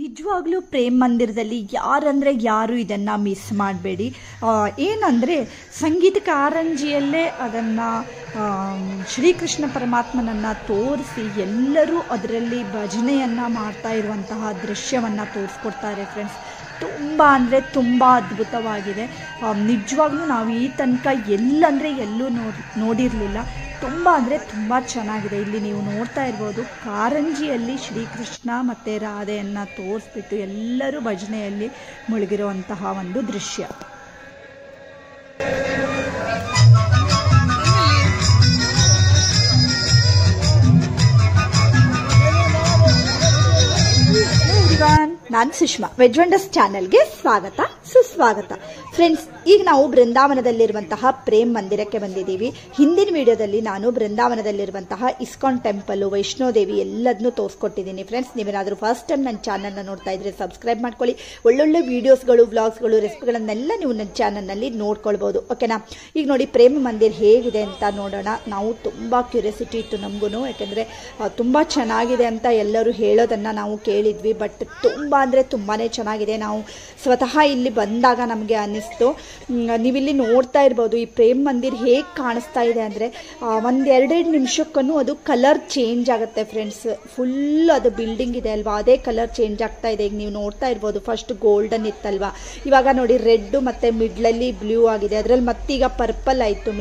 ನಿಜವಾಗ್ಲೂ ಪ್ರೇಮ್ ಮಂದಿರದಲ್ಲಿ ಯಾರಂದರೆ ಯಾರು ಇದನ್ನು ಮಿಸ್ ಮಾಡಬೇಡಿ. ಏನಂದರೆ ಸಂಗೀತ ಕಾರಂಜಿಯಲ್ಲೇ ಅದನ್ನು ಶ್ರೀಕೃಷ್ಣ ಪರಮಾತ್ಮನನ್ನು ತೋರಿಸಿ ಎಲ್ಲರೂ ಅದರಲ್ಲಿ ಭಜನೆಯನ್ನು ಮಾಡ್ತಾ ಇರುವಂತಹ ದೃಶ್ಯವನ್ನು ತೋರಿಸ್ಕೊಡ್ತಾರೆ ಫ್ರೆಂಡ್ಸ್. ತುಂಬ ಅಂದರೆ ತುಂಬ ಅದ್ಭುತವಾಗಿದೆ. ನಿಜವಾಗ್ಲೂ ನಾವು ಈ ತನಕ ಎಲ್ಲಂದರೆ ಎಲ್ಲೂ ನೋಡಿರಲಿಲ್ಲ. ತುಂಬ ಅಂದರೆ ತುಂಬ ಚೆನ್ನಾಗಿದೆ. ಇಲ್ಲಿ ನೀವು ನೋಡ್ತಾ ಇರ್ಬೋದು, ಕಾರಂಜಿಯಲ್ಲಿ ಶ್ರೀಕೃಷ್ಣ ಮತ್ತು ರಾಧೆಯನ್ನು ತೋರಿಸ್ಬಿಟ್ಟು ಎಲ್ಲರೂ ಭಜನೆಯಲ್ಲಿ ಮುಳುಗಿರುವಂತಹ ಒಂದು ದೃಶ್ಯ. ನಾನು ಸುಷ್ಮಾ, ವೆಜ್ ವಂಡರ್ಸ್ ಚಾನೆಲ್ಗೆ ಸ್ವಾಗತ ಸುಸ್ವಾಗತ. ಫ್ರೆಂಡ್ಸ್, ಈಗ ನಾವು ಬೃಂದಾವನದಲ್ಲಿರುವಂತಹ ಪ್ರೇಮ್ ಮಂದಿರಕ್ಕೆ ಬಂದಿದ್ದೀವಿ. ಹಿಂದಿನ ವಿಡಿಯೋದಲ್ಲಿ ನಾನು ಬೃಂದಾವನದಲ್ಲಿರುವಂತಹ ಇಸ್ಕಾನ್ ಟೆಂಪಲ್, ವೈಷ್ಣೋದೇವಿ ಎಲ್ಲದನ್ನೂ ತೋರಿಸ್ಕೊಟ್ಟಿದ್ದೀನಿ ಫ್ರೆಂಡ್ಸ್. ನೀವೇನಾದರೂ ಫಸ್ಟ್ ಟೈಮ್ ನನ್ನ ಚಾನಲ್ನ ನೋಡ್ತಾ ಇದ್ರೆ ಸಬ್ಸ್ಕ್ರೈಬ್ ಮಾಡ್ಕೊಳ್ಳಿ. ಒಳ್ಳೊಳ್ಳೆ ವೀಡಿಯೋಸ್ಗಳು, ವ್ಲಾಗ್ಸ್ಗಳು, ರೆಸಿಪಿಗಳನ್ನೆಲ್ಲ ನೀವು ನನ್ನ ಚಾನಲ್ನಲ್ಲಿ ನೋಡ್ಕೊಳ್ಬೋದು. ಓಕೆನಾ? ಈಗ ನೋಡಿ ಪ್ರೇಮ್ ಮಂದಿರ್ ಹೇಗಿದೆ ಅಂತ ನೋಡೋಣ. ನಾವು ತುಂಬ ಕ್ಯೂರಿಯಾಸಿಟಿ ಇತ್ತು ನಮಗೂ, ಯಾಕೆಂದರೆ ತುಂಬ ಚೆನ್ನಾಗಿದೆ ಅಂತ ಎಲ್ಲರೂ ಹೇಳೋದನ್ನು ನಾವು ಕೇಳಿದ್ವಿ. ಬಟ್ ತುಂಬ ಅಂದರೆ ತುಂಬಾ ಚೆನ್ನಾಗಿದೆ. ನಾವು ಸ್ವತಃ ಇಲ್ಲಿ ಬಂದಾಗ ನಮಗೆ ಅನ್ನಿಸ್ತು. ನೀವಿಲ್ಲಿ ನೋಡ್ತಾ ಇರ್ಬೋದು ಈ ಪ್ರೇಮ್ ಮಂದಿರ್ ಹೇಗೆ ಕಾಣಿಸ್ತಾ ಇದೆ ಅಂದರೆ ಒಂದೆರಡೆರಡು ನಿಮಿಷಕ್ಕೂ ಅದು ಕಲರ್ ಚೇಂಜ್ ಆಗುತ್ತೆ ಫ್ರೆಂಡ್ಸ್. ಫುಲ್ ಅದು ಬಿಲ್ಡಿಂಗ್ ಇದೆ ಅಲ್ವಾ, ಅದೇ ಕಲರ್ ಚೇಂಜ್ ಆಗ್ತಾ ಇದೆ. ಈಗ ನೀವು ನೋಡ್ತಾ ಇರ್ಬೋದು, ಫಸ್ಟ್ ಗೋಲ್ಡನ್ ಇತ್ತಲ್ವಾ, ಇವಾಗ ನೋಡಿ ರೆಡ್ ಮತ್ತು ಮಿಡ್ಲಲ್ಲಿ ಬ್ಲೂ ಆಗಿದೆ. ಅದರಲ್ಲಿ ಮತ್ತೀಗ ಪರ್ಪಲ್ ಆಯಿತು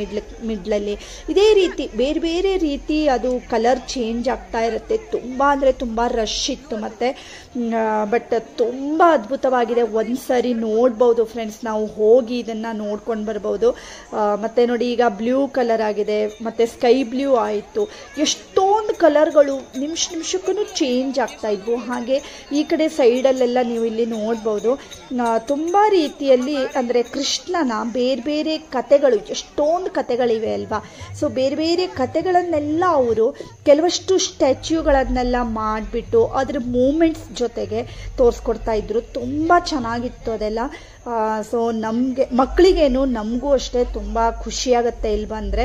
ಮಿಡ್ಲಲ್ಲಿ. ಇದೇ ರೀತಿ ಬೇರೆ ಬೇರೆ ರೀತಿ ಅದು ಕಲರ್ ಚೇಂಜ್ ಆಗ್ತಾ ಇರುತ್ತೆ. ತುಂಬ ಅಂದರೆ ತುಂಬ ರಶ್ ಇತ್ತು ಮತ್ತು ಬಟ್ ತುಂಬ ಅದ್ಭುತವಾಗಿದೆ. ಒಂದ್ಸರಿ ನೋಡ್ಬೋದು ಫ್ರೆಂಡ್ಸ್, ನಾವು ಹೋಗಿ ಇದನ್ನು ನೋಡ್ಕೊಂಡು ಬರ್ಬೋದು. ಮತ್ತು ನೋಡಿ ಈಗ ಬ್ಲೂ ಕಲರ್ ಆಗಿದೆ ಮತ್ತು ಸ್ಕೈ ಬ್ಲೂ ಆಯಿತು. ಎಷ್ಟೊಂದು ಕಲರ್ಗಳು ನಿಮಿಷಕ್ಕೂ ಚೇಂಜ್ ಆಗ್ತಾ ಇದ್ವು. ಹಾಗೆ ಈ ಕಡೆ ಸೈಡಲ್ಲೆಲ್ಲ ನೀವು ಇಲ್ಲಿ ನೋಡ್ಬೋದು, ತುಂಬ ರೀತಿಯಲ್ಲಿ ಅಂದರೆ ಕೃಷ್ಣನ ಬೇರೆ ಬೇರೆ ಕತೆಗಳು, ಎಷ್ಟೊಂದು ಕತೆಗಳಿವೆ ಅಲ್ವಾ. ಸೊ ಬೇರೆ ಬೇರೆ ಕತೆಗಳನ್ನೆಲ್ಲ ಅವರು ಕೆಲವಷ್ಟು ಸ್ಟ್ಯಾಚ್ಯೂಗಳನ್ನೆಲ್ಲ ಮಾಡಿಬಿಟ್ಟು ಅದರ ಮೂಮೆಂಟ್ಸ್ ಜೊತೆಗೆ ತೋರಿಸ್ಕೊಡ್ತಾ ಇದ್ರು. ತುಂಬ ಚೆನ್ನಾಗಿತ್ತು ಅದೆಲ್ಲ. ಸೊ ನಮಗೆ ಮಕ್ಕಳಿಗೇನು ನಮಗೂ ಅಷ್ಟೇ ತುಂಬ ಖುಷಿಯಾಗುತ್ತೆ ಇಲ್ಲಿ ಬಂದರೆ.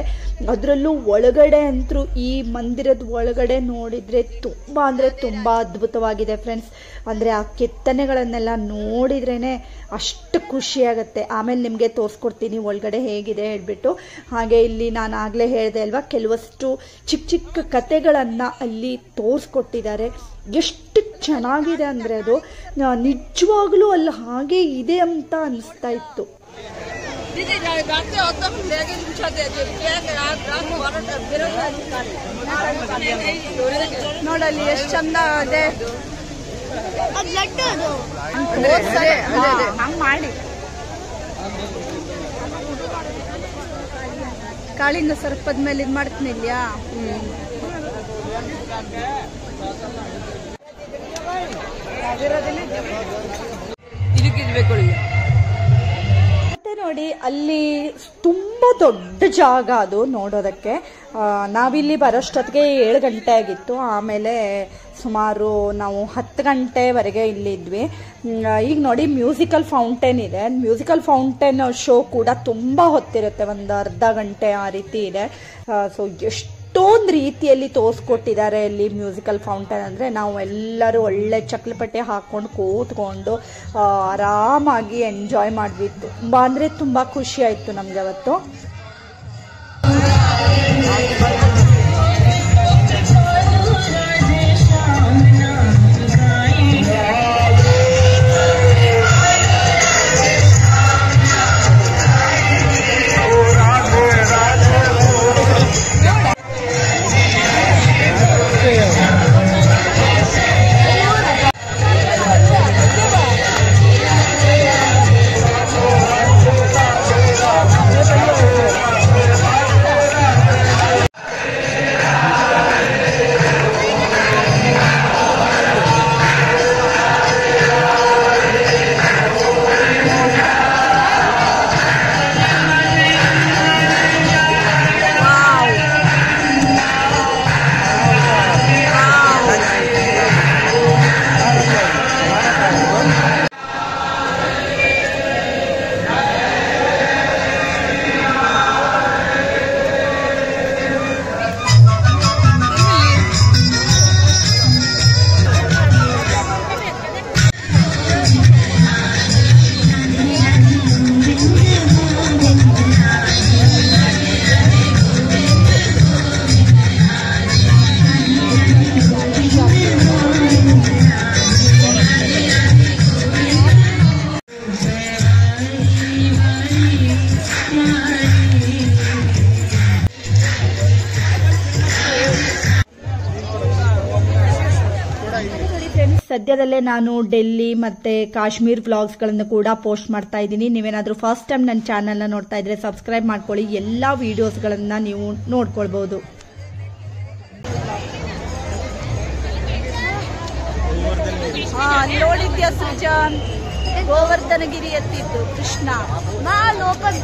ಅದರಲ್ಲೂ ಒಳಗಡೆ ಅಂತೂ ಈ ಮಂದಿರದ ಒಳಗಡೆ ನೋಡಿದರೆ ತುಂಬ ಅಂದರೆ ತುಂಬ ಅದ್ಭುತವಾಗಿದೆ ಫ್ರೆಂಡ್ಸ್. ಅಂದರೆ ಆ ಕೆತ್ತನೆಗಳನ್ನೆಲ್ಲ ನೋಡಿದ್ರೇ ಅಷ್ಟು ಖುಷಿಯಾಗುತ್ತೆ. ಆಮೇಲೆ ನಿಮಗೆ ತೋರಿಸ್ಕೊಡ್ತೀನಿ ಒಳಗಡೆ ಹೇಗಿದೆ ಹೇಳ್ಬಿಟ್ಟು. ಹಾಗೆ ಇಲ್ಲಿ ನಾನು ಆಗಲೇ ಹೇಳಿದೆ ಅಲ್ವಾ, ಕೆಲವಷ್ಟು ಚಿಕ್ಕ ಚಿಕ್ಕ ಕತೆಗಳನ್ನು ಅಲ್ಲಿ ತೋರಿಸ್ಕೊಟ್ಟಿದ್ದಾರೆ. ಎಷ್ಟು ಚೆನ್ನಾಗಿದೆ ಅಂದರೆ ಅದು ನಿಜವಾಗ್ಲೂ ಅಲ್ಲಿ ಹಾಗೆ ಇದೆ ಅಂತ ಅನಿಸ್ತಾ ಇತ್ತು. ನೋಡಲ್ಲಿ ಎಷ್ಟು ಚಂದ ಅದೇ ಮಾಡಿ ಕಾಳಿಂಗ ಸರ್ಪದ ಮೇಲೆ ಇದು ಮಾಡ್ತೀನಿ ಇಲ್ಯಾ. ಮತ್ತೆ ನೋಡಿ ಅಲ್ಲಿ ತುಂಬ ದೊಡ್ಡ ಜಾಗ ಅದು ನೋಡೋದಕ್ಕೆ. ನಾವಿಲ್ಲಿ ಬರೋಷ್ಟೊತ್ತಿಗೆ 7 ಗಂಟೆ ಆಗಿತ್ತು. ಆಮೇಲೆ ಸುಮಾರು ನಾವು 10 ಗಂಟೆವರೆಗೆ ಇಲ್ಲಿದ್ವಿ. ಈಗ ನೋಡಿ ಮ್ಯೂಸಿಕಲ್ ಫೌಂಟೇನ್ ಇದೆ. ಮ್ಯೂಸಿಕಲ್ ಫೌಂಟೇನ್ ಶೋ ಕೂಡ ತುಂಬ ಹೊತ್ತಿರುತ್ತೆ, ಒಂದು ಅರ್ಧ ಗಂಟೆ ಆ ರೀತಿ ಇದೆ. ಸೊ ಎಷ್ಟೊಂದು ರೀತಿಯಲ್ಲಿ ತೋರಿಸ್ಕೊಟ್ಟಿದ್ದಾರೆ ಇಲ್ಲಿ ಮ್ಯೂಸಿಕಲ್ ಫೌಂಟೇನ್. ಅಂದರೆ ನಾವು ಎಲ್ಲರೂ ಒಳ್ಳೆ ಚಕ್ಲಪಟ್ಟೆ ಹಾಕ್ಕೊಂಡು ಕೂತ್ಕೊಂಡು ಆರಾಮಾಗಿ ಎಂಜಾಯ್ ಮಾಡಿದ್ವಿ. ತುಂಬ ಅಂದರೆ ತುಂಬ ಖುಷಿ ಆಯಿತು ನಮಗೆ ಅವತ್ತು. ಸದ್ಯದಲ್ಲೇ ನಾನು ಡೆಲ್ಲಿ ಮತ್ತು ಕಾಶ್ಮೀರ್ ವ್ಲಾಗ್ಸ್ಗಳನ್ನು ಕೂಡ ಪೋಸ್ಟ್ ಮಾಡ್ತಾ ಇದ್ದೀನಿ. ನೀವೇನಾದರೂ ಫಸ್ಟ್ ಟೈಮ್ ನನ್ನ ಚಾನಲ್ನ ನೋಡ್ತಾ ಇದ್ರೆ ಸಬ್ಸ್ಕ್ರೈಬ್ ಮಾಡ್ಕೊಳ್ಳಿ. ಎಲ್ಲ ವೀಡಿಯೋಸ್ಗಳನ್ನು ನೀವು ನೋಡ್ಕೊಳ್ಬೋದು. ನೋಡಿದ್ಯಾ ಸೃಜನ್, ಗೋವರ್ಧನಗಿರಿ ಎತ್ತಿದ್ದು ಕೃಷ್ಣ ಲೋಕಲ್.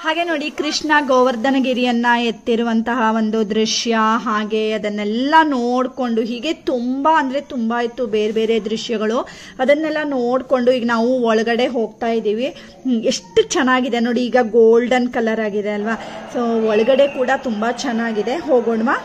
ಹಾಗೆ ನೋಡಿ, ಕೃಷ್ಣ ಗೋವರ್ಧನಗಿರಿಯನ್ನ ಎತ್ತಿರುವಂತಹ ಒಂದು ದೃಶ್ಯ, ಹಾಗೆ ಅದನ್ನೆಲ್ಲ ನೋಡ್ಕೊಂಡು ಹೀಗೆ ತುಂಬಾ ಇತ್ತು ಬೇರೆ ಬೇರೆ ದೃಶ್ಯಗಳು. ಅದನ್ನೆಲ್ಲ ನೋಡ್ಕೊಂಡು ಈಗ ನಾವು ಒಳಗಡೆ ಹೋಗ್ತಾ ಇದ್ದೀವಿ. ಎಷ್ಟು ಚೆನ್ನಾಗಿದೆ ನೋಡಿ, ಈಗ ಗೋಲ್ಡನ್ ಕಲರ್ ಆಗಿದೆ ಅಲ್ವಾ. ಸೊ ಒಳಗಡೆ ಕೂಡ ತುಂಬಾ ಚೆನ್ನಾಗಿದೆ. ಹೋಗೋಣವಾ?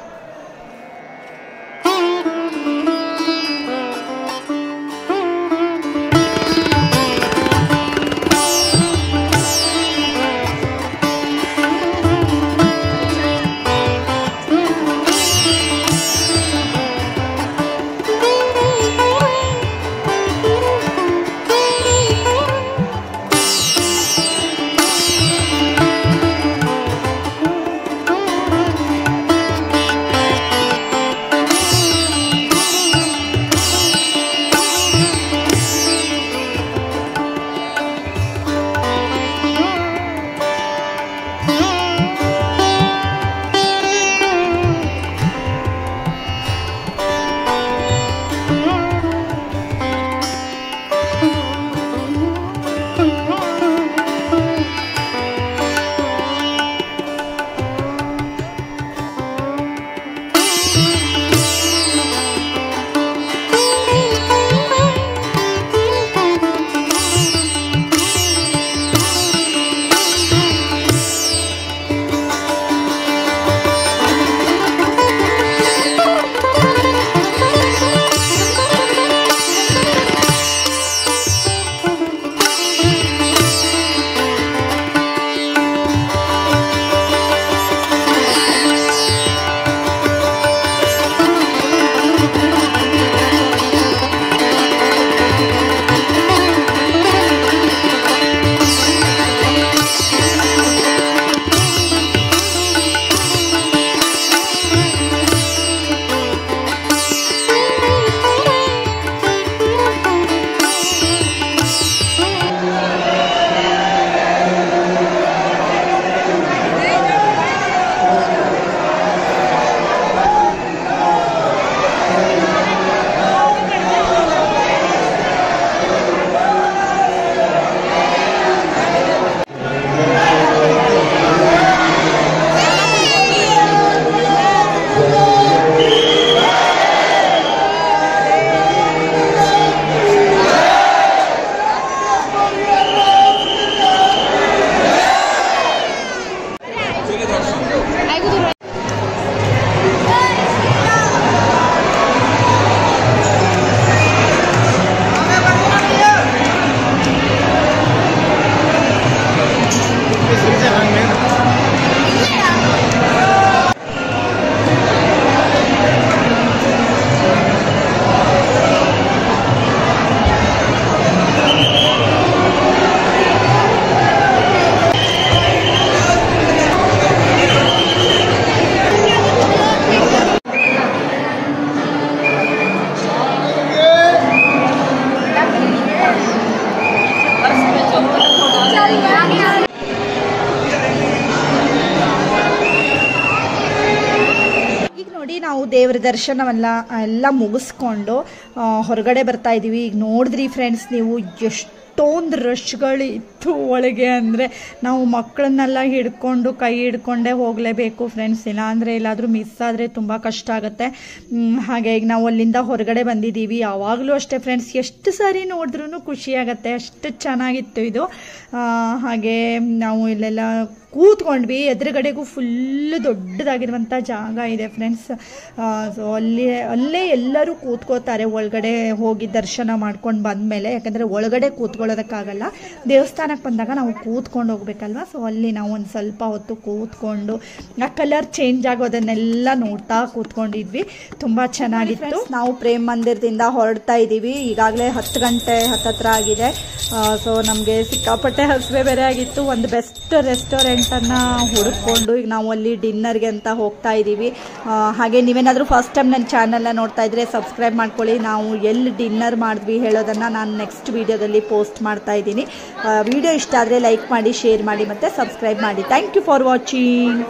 ನಾವು ದೇವರ ದರ್ಶನವೆಲ್ಲ ಎಲ್ಲ ಮುಗಿಸ್ಕೊಂಡು ಹೊರಗಡೆ ಬರ್ತಾ ಇದ್ದೀವಿ. ಈಗ ನೋಡಿದ್ರಿ ಫ್ರೆಂಡ್ಸ್ ನೀವು ಎಷ್ಟೊಂದು ರಶ್ಗಳಿತ್ತು ಒಳಗೆ. ಅಂದರೆ ನಾವು ಮಕ್ಕಳನ್ನೆಲ್ಲ ಹಿಡ್ಕೊಂಡು ಕೈ ಹಿಡ್ಕೊಂಡೇ ಹೋಗಲೇಬೇಕು ಫ್ರೆಂಡ್ಸ್, ಇಲ್ಲ ಅಂದರೆ ಎಲ್ಲಾದರೂ ಮಿಸ್ ಆದರೆ ತುಂಬ ಕಷ್ಟ ಆಗುತ್ತೆ. ಹಾಗೆ ಈಗ ನಾವು ಅಲ್ಲಿಂದ ಹೊರಗಡೆ ಬಂದಿದ್ದೀವಿ. ಯಾವಾಗಲೂ ಅಷ್ಟೇ ಫ್ರೆಂಡ್ಸ್, ಎಷ್ಟು ಸಾರಿ ನೋಡಿದ್ರೂ ಖುಷಿಯಾಗತ್ತೆ, ಅಷ್ಟು ಚೆನ್ನಾಗಿತ್ತು ಇದು. ಹಾಗೆ ನಾವು ಇಲ್ಲೆಲ್ಲ ಕೂತ್ಕೊಂಡ್ವಿ. ಎದುರುಗಡೆಗೂ ಫುಲ್ಲು ದೊಡ್ಡದಾಗಿರುವಂಥ ಜಾಗ ಇದೆ ಫ್ರೆಂಡ್ಸ್. ಸೊ ಅಲ್ಲೇ ಎಲ್ಲರೂ ಕೂತ್ಕೋತಾರೆ ಒಳಗಡೆ ಹೋಗಿ ದರ್ಶನ ಮಾಡ್ಕೊಂಡು ಬಂದಮೇಲೆ. ಯಾಕಂದರೆ ಒಳಗಡೆ ಕೂತ್ಕೊಳ್ಳೋದಕ್ಕಾಗಲ್ಲ, ದೇವಸ್ಥಾನ ದೇವಸ್ಥಾನಕ್ಕೆ ಬಂದಾಗ ನಾವು ಕೂತ್ಕೊಂಡು ಹೋಗ್ಬೇಕಲ್ವ, ಸೊ ಅಲ್ಲಿ ನಾವು ಒಂದು ಸ್ವಲ್ಪ ಹೊತ್ತು ಕೂತ್ಕೊಂಡು ಆ ಕಲರ್ ಚೇಂಜ್ ಆಗೋದನ್ನೆಲ್ಲ ನೋಡ್ತಾ ಕೂತ್ಕೊಂಡಿದ್ವಿ. ತುಂಬ ಚೆನ್ನಾಗಿತ್ತು. ನಾವು ಪ್ರೇಮ್ ಮಂದಿರದಿಂದ ಹೊರಡ್ತಾ ಇದ್ದೀವಿ. ಈಗಾಗಲೇ 10 ಗಂಟೆ ಹತ್ತತ್ರ ಆಗಿದೆ. ಸೊ ನಮಗೆ ಸಿಕ್ಕಾಪಟ್ಟೆ ಹಸಿವೆ ಬೇರೆ ಆಗಿತ್ತು. ಒಂದು ಬೆಸ್ಟ್ ರೆಸ್ಟೋರೆಂಟನ್ನು ಹುಡುಕೊಂಡು ಈಗ ನಾವು ಅಲ್ಲಿ ಡಿನ್ನರ್ಗೆ ಅಂತ ಹೋಗ್ತಾ ಇದ್ದೀವಿ. ಹಾಗೆ ನೀವೇನಾದರೂ ಫಸ್ಟ್ ಟೈಮ್ ನನ್ನ ಚಾನಲ್ನ ನೋಡ್ತಾ ಇದ್ರೆ ಸಬ್ಸ್ಕ್ರೈಬ್ ಮಾಡ್ಕೊಳ್ಳಿ. ನಾವು ಎಲ್ಲಿ ಡಿನ್ನರ್ ಮಾಡಿದ್ವಿ ಹೇಳೋದನ್ನು ನಾನು ನೆಕ್ಸ್ಟ್ ವಿಡಿಯೋದಲ್ಲಿ ಪೋಸ್ಟ್ ಮಾಡ್ತಾ ಇದ್ದೀನಿ. ವಿಡಿಯೋ ಇಷ್ಟ ಆದರೆ ಲೈಕ್ ಮಾಡಿ, ಶೇರ್ ಮಾಡಿ ಮತ್ತು ಸಬ್ಸ್ಕ್ರೈಬ್ ಮಾಡಿ. Thank you for watching.